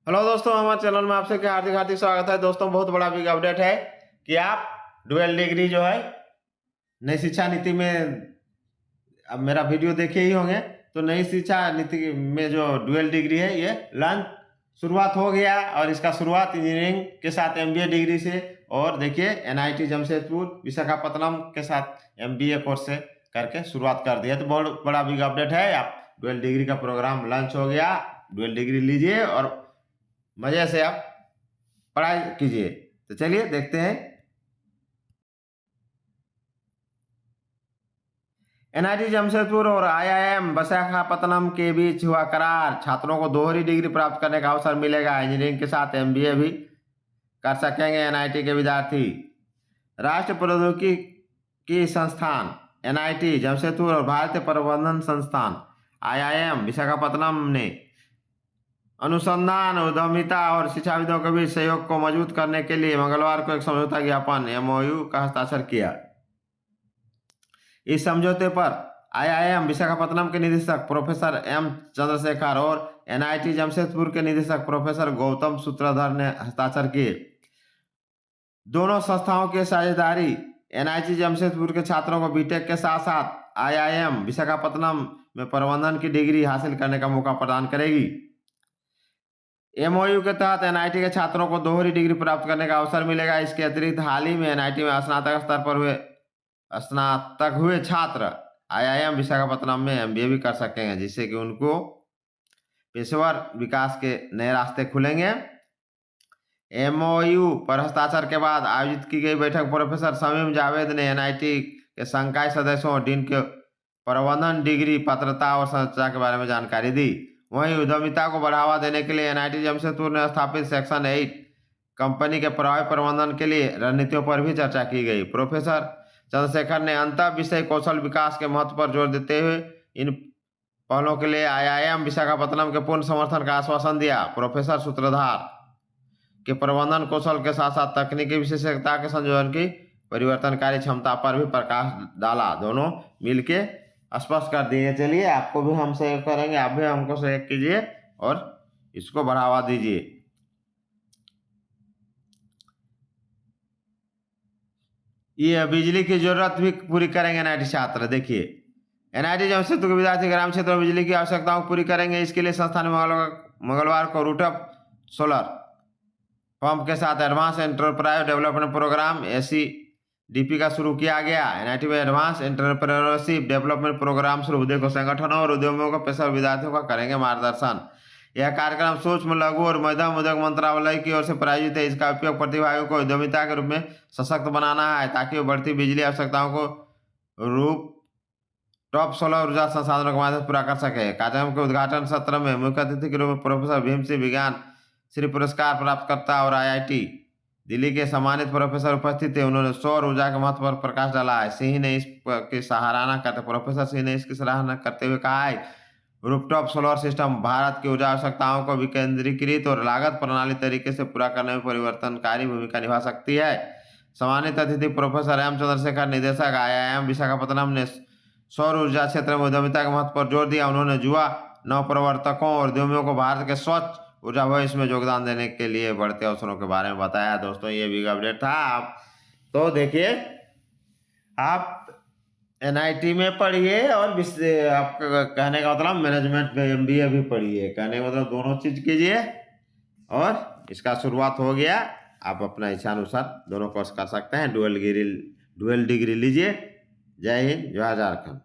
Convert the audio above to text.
Hello दोस्तों, हमारे channel में आपसे क्या हार्दिक हार्दिक स्वागत है। दोस्तों, बहुत बड़ा बिग अपडेट है कि आप डुअल डिग्री जो है नई शिक्षा नीति में, अब मेरा वीडियो देखे ही होंगे, तो नई शिक्षा नीति में जो डुअल डिग्री है ये लॉन्च शुरुआत हो गया और इसका शुरुआत इंजीनियरिंग के साथ एमबीए डिग्री से और देखिए एनआईटी जमशेदपुर विशाखापत्तनम के साथ एमबीए कोर्स से करके शुरुआत कर दिया। तो बहुत बड़ा बिग अपडेट है। आप डुअल डिग्री का प्रोग्राम लॉन्च हो गया, डुअल डिग्री लीजिए और मजे से आप पढ़ाई कीजिए। तो चलिए देखते हैं। एनआईटी जमशेदपुर और आईआईएम विशाखापत्तनम के बीच हुआ करार। छात्रों को दोहरी डिग्री प्राप्त करने का अवसर मिलेगा। इंजीनियरिंग के साथ एमबीए भी कर सकेंगे एनआईटी के विद्यार्थी। राष्ट्रीय प्रौद्योगिकी संस्थान एनआईटी जमशेदपुर और भारतीय प्रबंधन संस्थान आईआईएम विशाखापत्तनम ने अनुसंधान, उद्यमिता और शिक्षाविदों के बीच सहयोग को मजबूत करने के लिए मंगलवार को एक समझौता ज्ञापन एमओयू का हस्ताक्षर किया। इस समझौते पर आईआईएम विशाखापत्तनम के निदेशक प्रोफेसर एम चंद्रशेखर और एनआईटी जमशेदपुर के निदेशक प्रोफेसर गौतम सूत्रधर ने हस्ताक्षर किए। दोनों संस्थाओं की साझेदारी एनआईटी जमशेदपुर के छात्रों को बीटेक के साथ साथ आईआईएम विशाखापत्तनम में प्रबंधन की डिग्री हासिल करने का मौका प्रदान करेगी। एमओयू के तहत एनआईटी के छात्रों को दोहरी डिग्री प्राप्त करने का अवसर मिलेगा। इसके अतिरिक्त हाल ही में एनआईटी में स्नातक स्तर पर स्नातक हुए छात्र आईआईएम विशाखापत्तनम में एमबीए भी कर सकेंगे, जिससे कि उनको पेशेवर विकास के नए रास्ते खुलेंगे। एमओयू पर हस्ताक्षर के बाद आयोजित की गई बैठक प्रोफेसर शमीम जावेद ने एनआईटी के संकाय सदस्यों और डीन के प्रबंधन डिग्री पात्रता और संरचना के बारे में जानकारी दी। वहीं उद्यमिता को बढ़ावा देने के लिए एनआईटी जमशेदपुर ने स्थापित सेक्शन 8 कंपनी के प्रभावी प्रबंधन के लिए रणनीतियों पर भी चर्चा की गई। प्रोफेसर चंद्रशेखर ने अंतर विषय कौशल विकास के महत्व पर जोर देते हुए इन पहलों के लिए आईआईएम विशाखापत्तनम के पूर्ण समर्थन का आश्वासन दिया। प्रोफेसर सूत्रधार के प्रबंधन कौशल के साथ साथ तकनीकी विशेषज्ञता के संयोजन की परिवर्तनकारी क्षमता पर भी प्रकाश डाला। दोनों मिलके स्पष्ट कर दिए। चलिए, आपको भी हम सहयोग करेंगे, आप भी हमको सहयोग कीजिए और इसको बढ़ावा दीजिए। ये बिजली की जरूरत भी पूरी करेंगे एनआईटी छात्र। देखिए, एनआईटी जमशेदपुर के विद्यार्थी ग्राम क्षेत्र में बिजली की आवश्यकताओं को पूरी करेंगे। इसके लिए संस्थान मंगलवार को रूटअप सोलर पंप के साथ एडवांस एंटरप्राइज डेवलपमेंट प्रोग्राम एसीडीपी का शुरू किया गया। एनआईटी में एडवांस एंटरप्रेन्योरशिप डेवलपमेंट प्रोग्राम शुरू देखो संगठनों और उद्यमियों को पेशेवर विद्यार्थियों का करेंगे मार्गदर्शन। यह कार्यक्रम सूक्ष्म, लघु और मध्यम उद्योग मंत्रालय की ओर से प्रायोजित है। इसका उपयोग प्रतिभागियों को उद्यमिता के रूप में सशक्त बनाना है, ताकि वो बढ़ती बिजली आवश्यकताओं को रूप टॉप सोलर ऊर्जा संसाधनों के माध्यम से पूरा कर सके। कार्यक्रम के उद्घाटन सत्र में मुख्य अतिथि के रूप में प्रोफेसर भीम सिंह विज्ञान श्री पुरस्कार प्राप्तकर्ता और आईआईटी दिल्ली के सम्मानित प्रोफेसर उपस्थित थे। उन्होंने सौर ऊर्जा के महत्व पर प्रकाश डाला है। सिंह ने इसकी सराहना करते प्रोफेसर सिंह ने इसकी सराहना करते हुए कहा है, रूफटॉप सोलर सिस्टम भारत की ऊर्जा आवश्यकताओं को विकेंद्रीकृत और लागत प्रणाली तरीके से पूरा करने में परिवर्तनकारी भूमिका निभा सकती है। सम्मानित अतिथि प्रोफेसर एम चंद्रशेखर, निदेशक आईआईएम विशाखापत्तनम, ने सौर ऊर्जा क्षेत्र में उद्यमिता के महत्व पर जोर दिया। उन्होंने युवा नवप्रवर्तकों और उद्यमियों को भारत के स्वच्छ ऊर्जा भविष्य में योगदान देने के लिए बढ़ते अवसरों के बारे में बताया। दोस्तों, ये बिग अपडेट था। आप तो देखिए, आप एनआईटी में पढ़िए और आपका कहने का मतलब मैनेजमेंट में एमबीए भी पढ़िए। कहने का मतलब दोनों चीज कीजिए और इसका शुरुआत हो गया। आप अपना इच्छानुसार दोनों कोर्स कर सकते हैं। डुअल डिग्री लीजिए। जय हिंद, जय झारखंड।